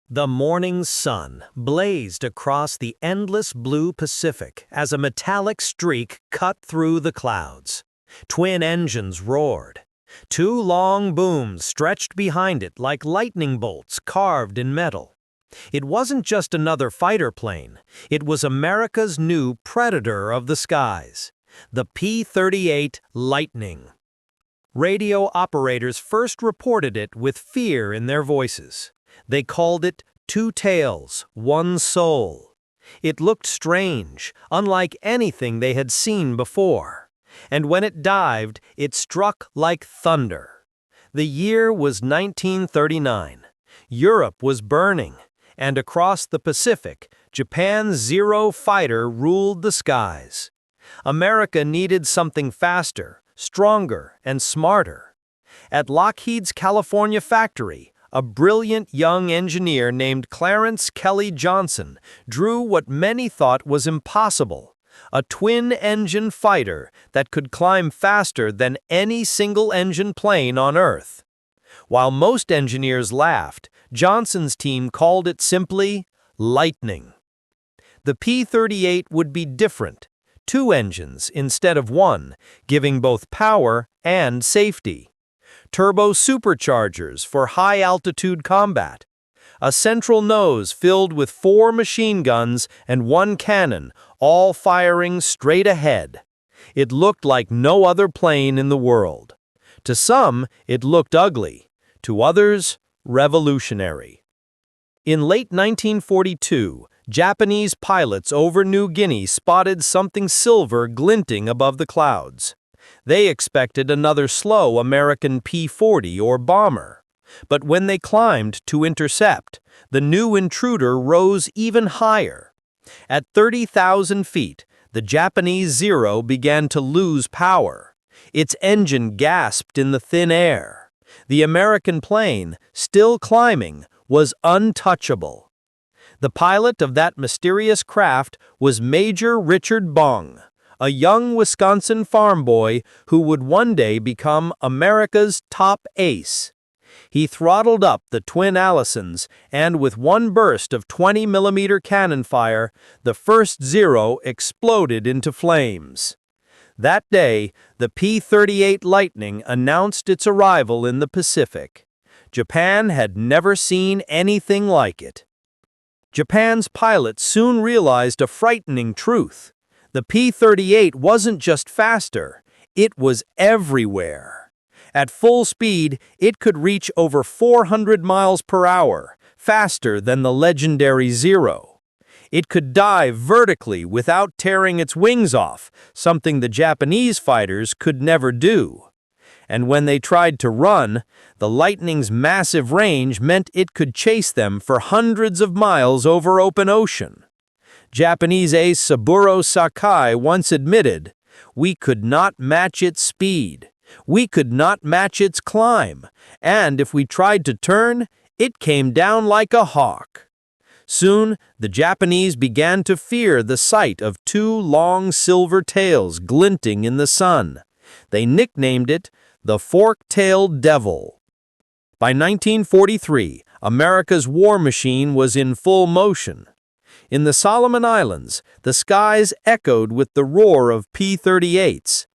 The morning sun blazed across the endless blue Pacific as a metallic streak cut through the clouds. Twin engines roared. Two long booms stretched behind it like lightning bolts carved in metal. It wasn't just another fighter plane. It was America's new predator of the skies, the P-38 Lightning. Radio operators first reported it with fear in their voices. They called it two tails, one soul. It looked strange, unlike anything they had seen before. And when it dived, it struck like thunder. The year was 1939. Europe was burning, and across the Pacific, Japan's Zero fighter ruled the skies. America needed something faster, stronger, and smarter. At Lockheed's California factory, a brilliant young engineer named Clarence Kelly Johnson drew what many thought was impossible, a twin-engine fighter that could climb faster than any single-engine plane on Earth. While most engineers laughed, Johnson's team called it simply Lightning. The P-38 would be different, two engines instead of one, giving both power and safety. Turbo superchargers for high-altitude combat, a central nose filled with 4 machine guns and 1 cannon, all firing straight ahead. It looked like no other plane in the world. To some, it looked ugly. To others, revolutionary. In late 1942, Japanese pilots over New Guinea spotted something silver glinting above the clouds. They expected another slow American P-40 or bomber. But when they climbed to intercept, the new intruder rose even higher. At 30,000 feet, the Japanese Zero began to lose power. Its engine gasped in the thin air. The American plane, still climbing, was untouchable. The pilot of that mysterious craft was Major Richard Bong, a young Wisconsin farm boy who would one day become America's top ace. He throttled up the twin Allisons, and with one burst of 20mm cannon fire, the first Zero exploded into flames. That day, the P-38 Lightning announced its arrival in the Pacific. Japan had never seen anything like it. Japan's pilots soon realized a frightening truth. The P-38 wasn't just faster, it was everywhere. At full speed, it could reach over 400 miles per hour, faster than the legendary Zero. It could dive vertically without tearing its wings off, something the Japanese fighters could never do. And when they tried to run, the Lightning's massive range meant it could chase them for hundreds of miles over open ocean. Japanese ace Saburo Sakai once admitted, "We could not match its speed. We could not match its climb, and if we tried to turn, it came down like a hawk." Soon, the Japanese began to fear the sight of two long silver tails glinting in the sun. They nicknamed it the Fork-tailed Devil. By 1943, America's war machine was in full motion. In the Solomon Islands, the skies echoed with the roar of P-38s.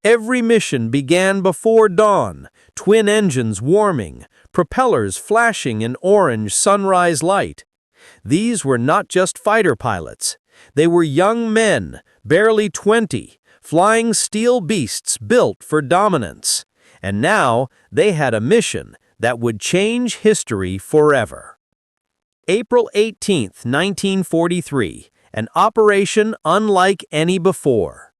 Every mission began before dawn, twin engines warming, propellers flashing in orange sunrise light. These were not just fighter pilots. They were young men, barely 20, flying steel beasts built for dominance. And now they had a mission that would change history forever. April 18, 1943, an operation unlike any before.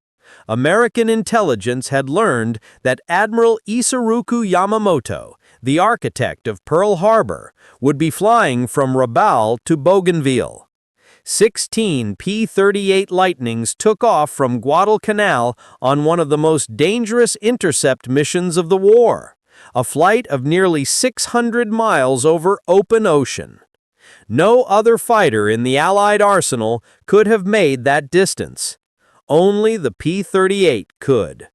American intelligence had learned that Admiral Isoroku Yamamoto, the architect of Pearl Harbor, would be flying from Rabaul to Bougainville. 16 P-38 Lightnings took off from Guadalcanal on one of the most dangerous intercept missions of the war, a flight of nearly 600 miles over open ocean. No other fighter in the Allied arsenal could have made that distance. Only the P-38 could.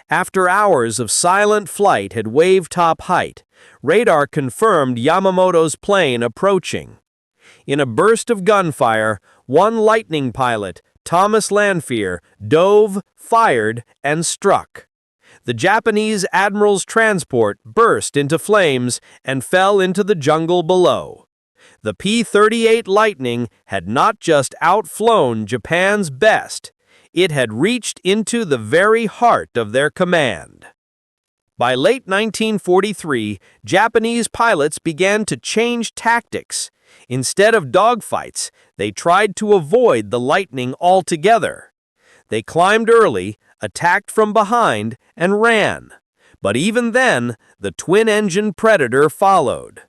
After hours of silent flight at wave-top height, radar confirmed Yamamoto's plane approaching. In a burst of gunfire, one Lightning pilot, Thomas Lanphier, dove, fired, and struck. The Japanese admiral's transport burst into flames and fell into the jungle below. The P-38 Lightning had not just outflown Japan's best, it had reached into the very heart of their command. By late 1943, Japanese pilots began to change tactics. Instead of dogfights, they tried to avoid the Lightning altogether. They climbed early, attacked from behind, and ran. But even then, the twin-engine Predator followed.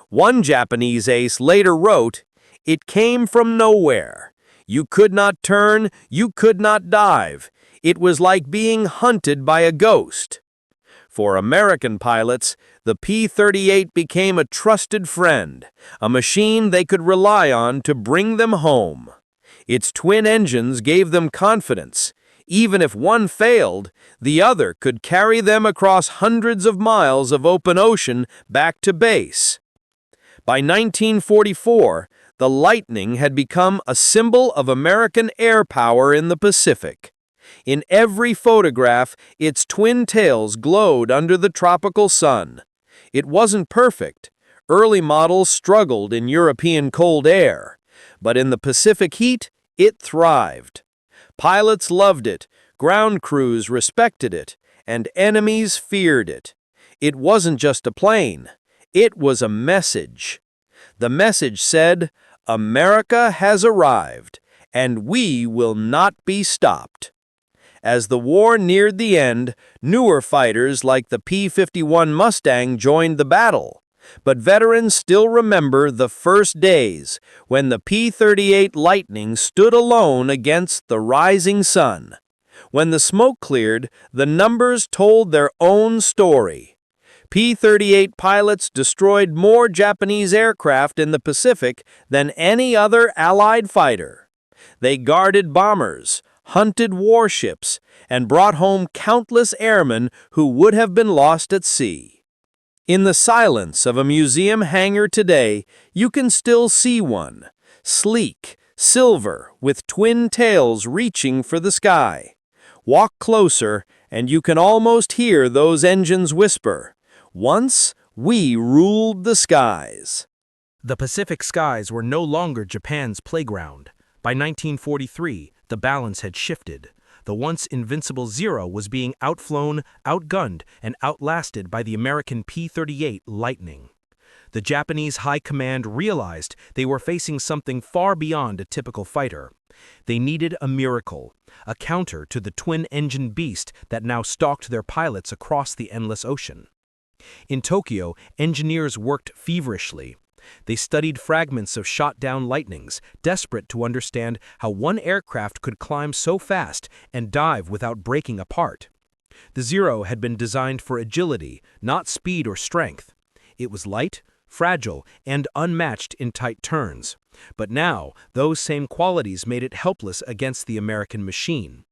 One Japanese ace later wrote, "It came from nowhere. You could not turn, you could not dive. It was like being hunted by a ghost." For American pilots, the P-38 became a trusted friend, a machine they could rely on to bring them home. Its twin engines gave them confidence. Even if one failed, the other could carry them across hundreds of miles of open ocean back to base. By 1944, the Lightning had become a symbol of American air power in the Pacific. In every photograph, its twin tails glowed under the tropical sun. It wasn't perfect. Early models struggled in European cold air. But in the Pacific heat, it thrived. Pilots loved it, ground crews respected it, and enemies feared it. It wasn't just a plane. It was a message. The message said, "America has arrived, and we will not be stopped." As the war neared the end, newer fighters like the P-51 Mustang joined the battle. But veterans still remember the first days when the P-38 Lightning stood alone against the rising sun. When the smoke cleared, the numbers told their own story. P-38 pilots destroyed more Japanese aircraft in the Pacific than any other Allied fighter. They guarded bombers, hunted warships, and brought home countless airmen who would have been lost at sea. In the silence of a museum hangar today, you can still see one, sleek, silver, with twin tails reaching for the sky. Walk closer, and you can almost hear those engines whisper, "Once we ruled the skies." The Pacific skies were no longer Japan's playground. By 1943, the balance had shifted. The once invincible Zero was being outflown, outgunned, and outlasted by the American P-38 Lightning. The Japanese High Command realized they were facing something far beyond a typical fighter. They needed a miracle, a counter to the twin-engine beast that now stalked their pilots across the endless ocean. In Tokyo, engineers worked feverishly. They studied fragments of shot-down Lightnings, desperate to understand how one aircraft could climb so fast and dive without breaking apart. The Zero had been designed for agility, not speed or strength. It was light, fragile, and unmatched in tight turns. But now, those same qualities made it helpless against the American machine.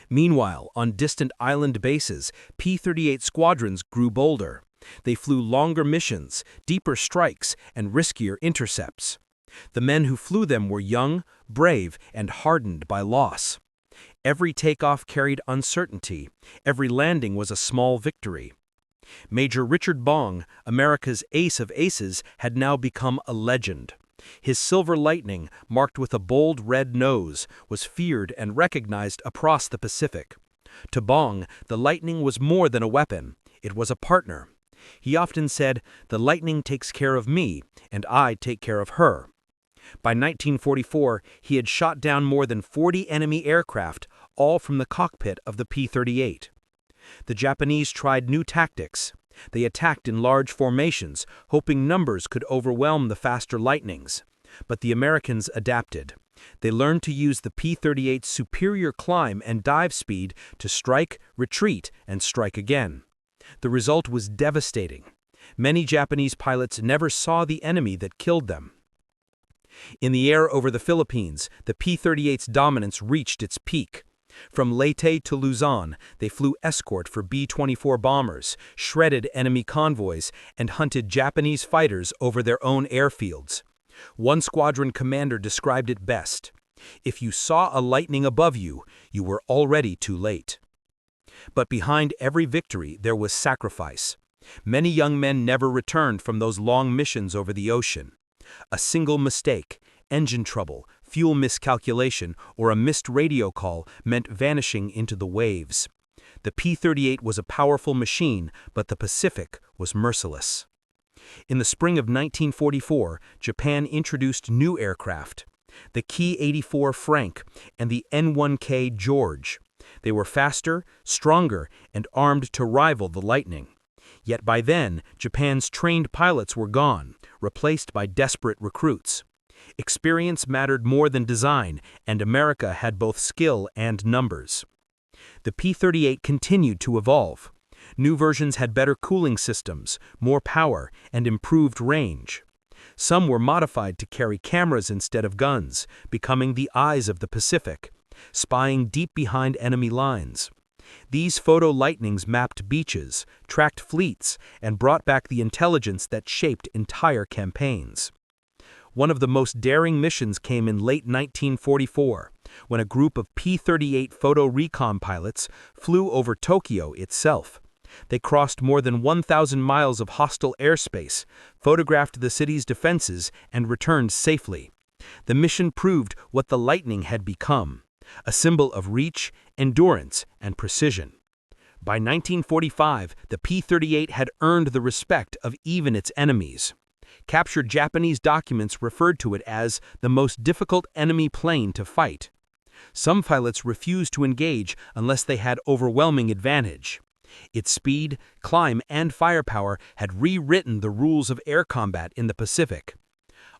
Meanwhile, on distant island bases, P-38 squadrons grew bolder. They flew longer missions, deeper strikes, and riskier intercepts. The men who flew them were young, brave, and hardened by loss. Every takeoff carried uncertainty. Every landing was a small victory. Major Richard Bong, America's ace of aces, had now become a legend. His silver Lightning, marked with a bold red nose, was feared and recognized across the Pacific. To Bong, the Lightning was more than a weapon. It was a partner. He often said, "The Lightning takes care of me, and I take care of her." By 1944, he had shot down more than 40 enemy aircraft, all from the cockpit of the P-38. The Japanese tried new tactics. They attacked in large formations, hoping numbers could overwhelm the faster Lightnings. But the Americans adapted. They learned to use the P-38's superior climb and dive speed to strike, retreat, and strike again. The result was devastating. Many Japanese pilots never saw the enemy that killed them. In the air over the Philippines, the P-38's dominance reached its peak. From Leyte to Luzon, they flew escort for B-24 bombers, shredded enemy convoys, and hunted Japanese fighters over their own airfields. One squadron commander described it best: "If you saw a lightning above you, you were already too late." But behind every victory there was sacrifice. Many young men never returned from those long missions over the ocean. A single mistake, engine trouble, fuel miscalculation, or a missed radio call meant vanishing into the waves. The P-38 was a powerful machine, but the Pacific was merciless. In the spring of 1944, Japan introduced new aircraft: the Ki-84 Frank and the N-1K George. They were faster, stronger, and armed to rival the Lightning. Yet by then, Japan's trained pilots were gone, replaced by desperate recruits. Experience mattered more than design, and America had both skill and numbers. The P-38 continued to evolve. New versions had better cooling systems, more power, and improved range. Some were modified to carry cameras instead of guns, becoming the eyes of the Pacific, spying deep behind enemy lines. These photo lightnings mapped beaches, tracked fleets, and brought back the intelligence that shaped entire campaigns. One of the most daring missions came in late 1944, when a group of P-38 photo recon pilots flew over Tokyo itself. They crossed more than 1,000 miles of hostile airspace, photographed the city's defenses, and returned safely. The mission proved what the Lightning had become: a symbol of reach, endurance, and precision. By 1945, the P-38 had earned the respect of even its enemies. Captured Japanese documents referred to it as the most difficult enemy plane to fight. Some pilots refused to engage unless they had overwhelming advantage. Its speed, climb, and firepower had rewritten the rules of air combat in the Pacific.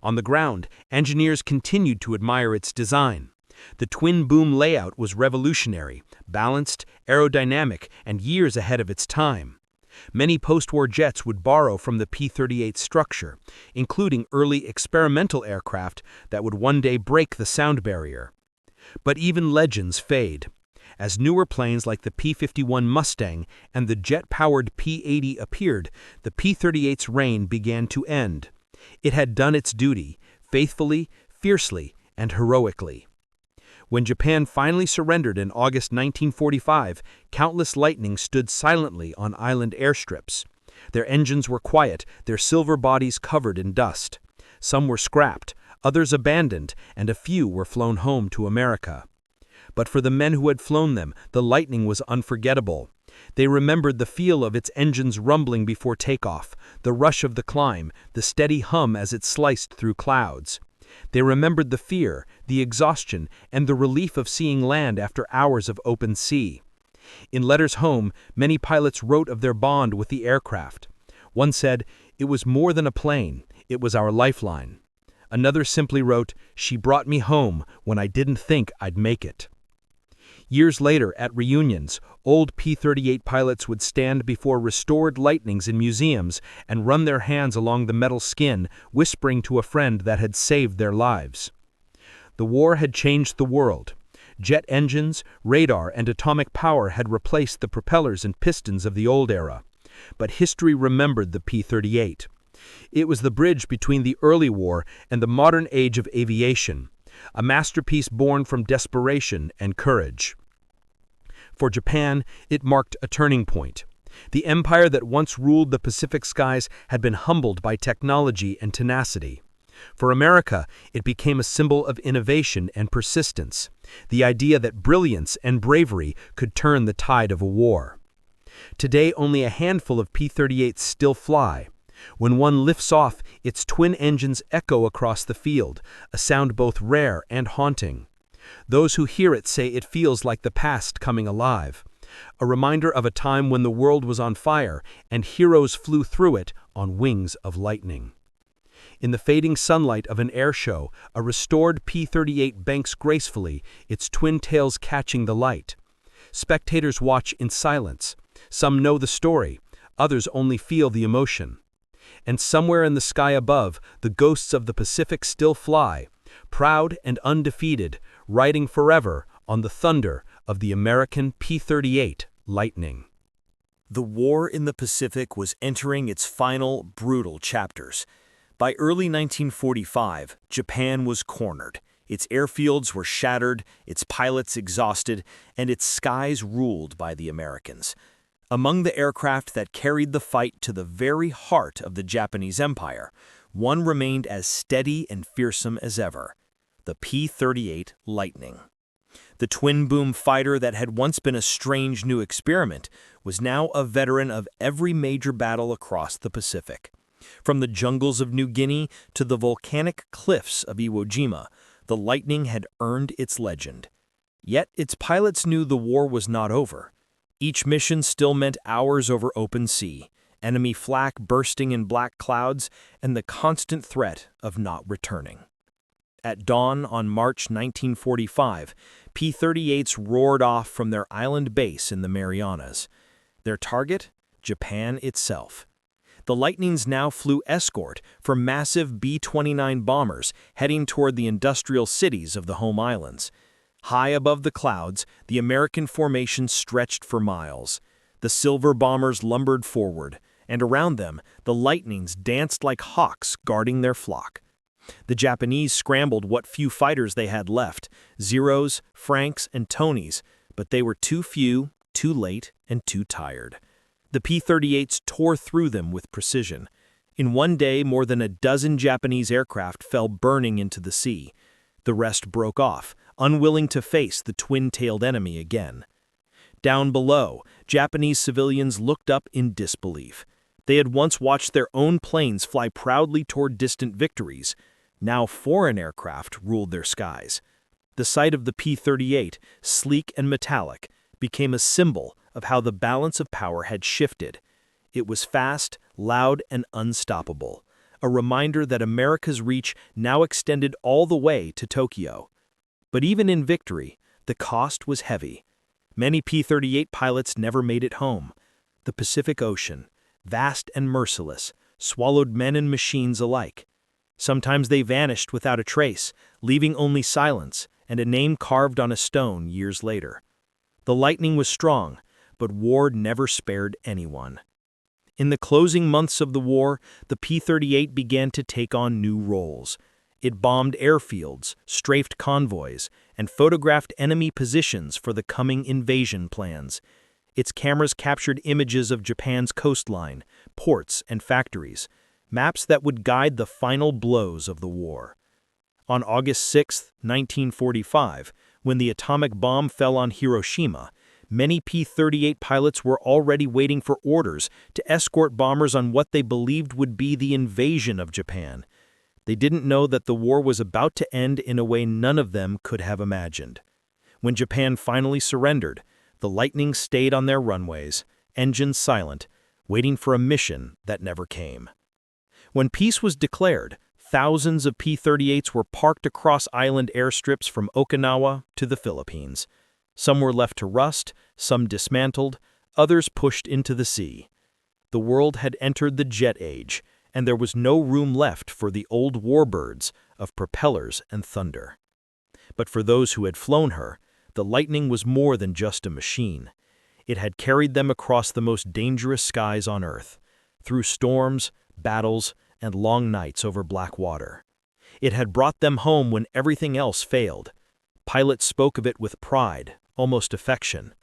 On the ground, engineers continued to admire its design. The twin-boom layout was revolutionary, balanced, aerodynamic, and years ahead of its time. Many post-war jets would borrow from the P-38 structure, including early experimental aircraft that would one day break the sound barrier. But even legends fade. As newer planes like the P-51 Mustang and the jet-powered P-80 appeared, the P-38's reign began to end. It had done its duty, faithfully, fiercely, and heroically. When Japan finally surrendered in August 1945, countless Lightnings stood silently on island airstrips. Their engines were quiet, their silver bodies covered in dust. Some were scrapped, others abandoned, and a few were flown home to America. But for the men who had flown them, the Lightning was unforgettable. They remembered the feel of its engines rumbling before takeoff, the rush of the climb, the steady hum as it sliced through clouds. They remembered the fear, the exhaustion, and the relief of seeing land after hours of open sea. In letters home, many pilots wrote of their bond with the aircraft. One said, "It was more than a plane, it was our lifeline." Another simply wrote, "She brought me home when I didn't think I'd make it." Years later, at reunions, old P-38 pilots would stand before restored Lightnings in museums and run their hands along the metal skin, whispering to a friend that had saved their lives. The war had changed the world. Jet engines, radar, and atomic power had replaced the propellers and pistons of the old era. But history remembered the P-38. It was the bridge between the early war and the modern age of aviation, a masterpiece born from desperation and courage. For Japan, it marked a turning point. The empire that once ruled the Pacific skies had been humbled by technology and tenacity. For America, it became a symbol of innovation and persistence, the idea that brilliance and bravery could turn the tide of a war. Today, only a handful of P-38s still fly. When one lifts off, its twin engines echo across the field, a sound both rare and haunting. Those who hear it say it feels like the past coming alive, a reminder of a time when the world was on fire and heroes flew through it on wings of lightning. In the fading sunlight of an air show, a restored P-38 banks gracefully, its twin tails catching the light. Spectators watch in silence. Some know the story, others only feel the emotion. And somewhere in the sky above, the ghosts of the Pacific still fly, proud and undefeated, riding forever on the thunder of the American P-38 Lightning. The war in the Pacific was entering its final, brutal chapters. By early 1945, Japan was cornered. Its airfields were shattered, its pilots exhausted, and its skies ruled by the Americans. Among the aircraft that carried the fight to the very heart of the Japanese Empire, one remained as steady and fearsome as ever: the P-38 Lightning. The twin-boom fighter that had once been a strange new experiment was now a veteran of every major battle across the Pacific. From the jungles of New Guinea to the volcanic cliffs of Iwo Jima, the Lightning had earned its legend. Yet its pilots knew the war was not over. Each mission still meant hours over open sea, enemy flak bursting in black clouds, and the constant threat of not returning. At dawn on March 1945, P-38s roared off from their island base in the Marianas. Their target? Japan itself. The Lightnings now flew escort for massive B-29 bombers heading toward the industrial cities of the home islands. High above the clouds, the American formation stretched for miles. The silver bombers lumbered forward, and around them, the Lightnings danced like hawks guarding their flock. The Japanese scrambled what few fighters they had left, Zeros, Franks, and Tonys, but they were too few, too late, and too tired. The P-38s tore through them with precision. In one day, more than a dozen Japanese aircraft fell burning into the sea. The rest broke off, unwilling to face the twin-tailed enemy again. Down below, Japanese civilians looked up in disbelief. They had once watched their own planes fly proudly toward distant victories. Now foreign aircraft ruled their skies. The sight of the P-38, sleek and metallic, became a symbol of how the balance of power had shifted. It was fast, loud, and unstoppable, a reminder that America's reach now extended all the way to Tokyo. But even in victory, the cost was heavy. Many P-38 pilots never made it home. The Pacific Ocean, vast and merciless, swallowed men and machines alike. Sometimes they vanished without a trace, leaving only silence and a name carved on a stone years later. The Lightning was strong, but war never spared anyone. In the closing months of the war, the P-38 began to take on new roles. It bombed airfields, strafed convoys, and photographed enemy positions for the coming invasion plans. Its cameras captured images of Japan's coastline, ports, and factories, maps that would guide the final blows of the war. On August 6, 1945, when the atomic bomb fell on Hiroshima, many P-38 pilots were already waiting for orders to escort bombers on what they believed would be the invasion of Japan. They didn't know that the war was about to end in a way none of them could have imagined. When Japan finally surrendered, the Lightnings stayed on their runways, engines silent, waiting for a mission that never came. When peace was declared, thousands of P-38s were parked across island airstrips from Okinawa to the Philippines. Some were left to rust, some dismantled, others pushed into the sea. The world had entered the jet age, and there was no room left for the old warbirds of propellers and thunder. But for those who had flown her, the Lightning was more than just a machine. It had carried them across the most dangerous skies on Earth, through storms, battles, and long nights over black water. It had brought them home when everything else failed. Pilots spoke of it with pride, almost affection.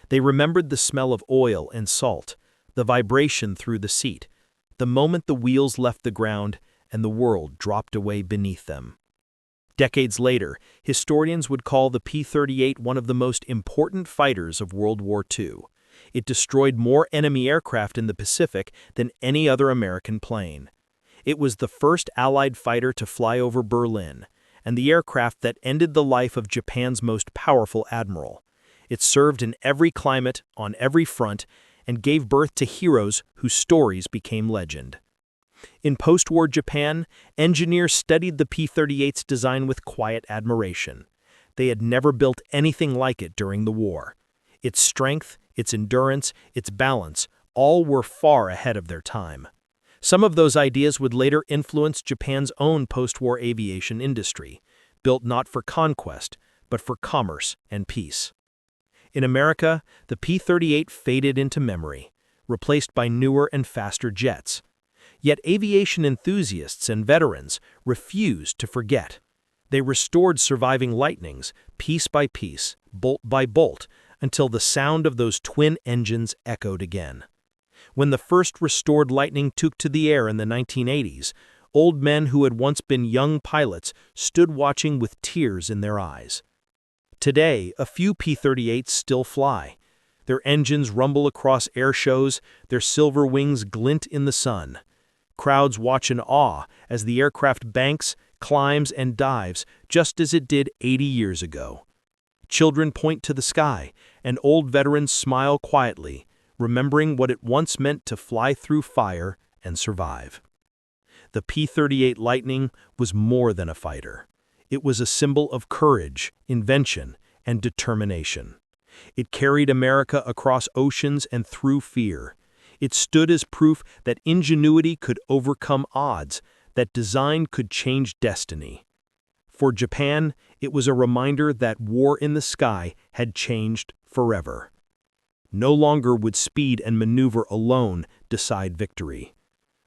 They remembered the smell of oil and salt, the vibration through the seat, the moment the wheels left the ground and the world dropped away beneath them. Decades later, historians would call the P-38 one of the most important fighters of World War II. It destroyed more enemy aircraft in the Pacific than any other American plane. It was the first Allied fighter to fly over Berlin, and the aircraft that ended the life of Japan's most powerful admiral. It served in every climate, on every front, and gave birth to heroes whose stories became legend. In post-war Japan, engineers studied the P-38's design with quiet admiration. They had never built anything like it during the war. Its strength, its endurance, its balance, all were far ahead of their time. Some of those ideas would later influence Japan's own post-war aviation industry, built not for conquest, but for commerce and peace. In America, the P-38 faded into memory, replaced by newer and faster jets. Yet aviation enthusiasts and veterans refused to forget. They restored surviving Lightnings, piece by piece, bolt by bolt, until the sound of those twin engines echoed again. When the first restored Lightning took to the air in the 1980s, old men who had once been young pilots stood watching with tears in their eyes. Today, a few P-38s still fly. Their engines rumble across air shows, their silver wings glint in the sun. Crowds watch in awe as the aircraft banks, climbs, and dives just as it did 80 years ago. Children point to the sky, and old veterans smile quietly, remembering what it once meant to fly through fire and survive. The P-38 Lightning was more than a fighter. It was a symbol of courage, invention, and determination. It carried America across oceans and through fear. It stood as proof that ingenuity could overcome odds, that design could change destiny. For Japan, it was a reminder that war in the sky had changed forever. No longer would speed and maneuver alone decide victory.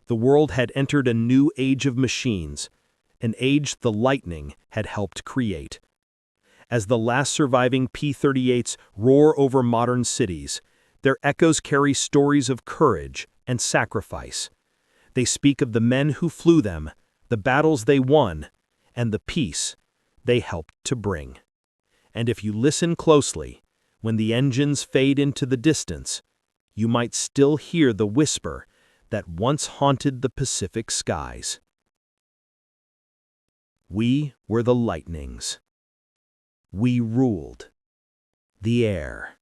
The world had entered a new age of machines, an age the Lightning had helped create. As the last surviving P-38s roar over modern cities, their echoes carry stories of courage and sacrifice. They speak of the men who flew them, the battles they won, and the peace they helped to bring. And if you listen closely, when the engines fade into the distance, you might still hear the whisper that once haunted the Pacific skies. We were the Lightnings. We ruled the air.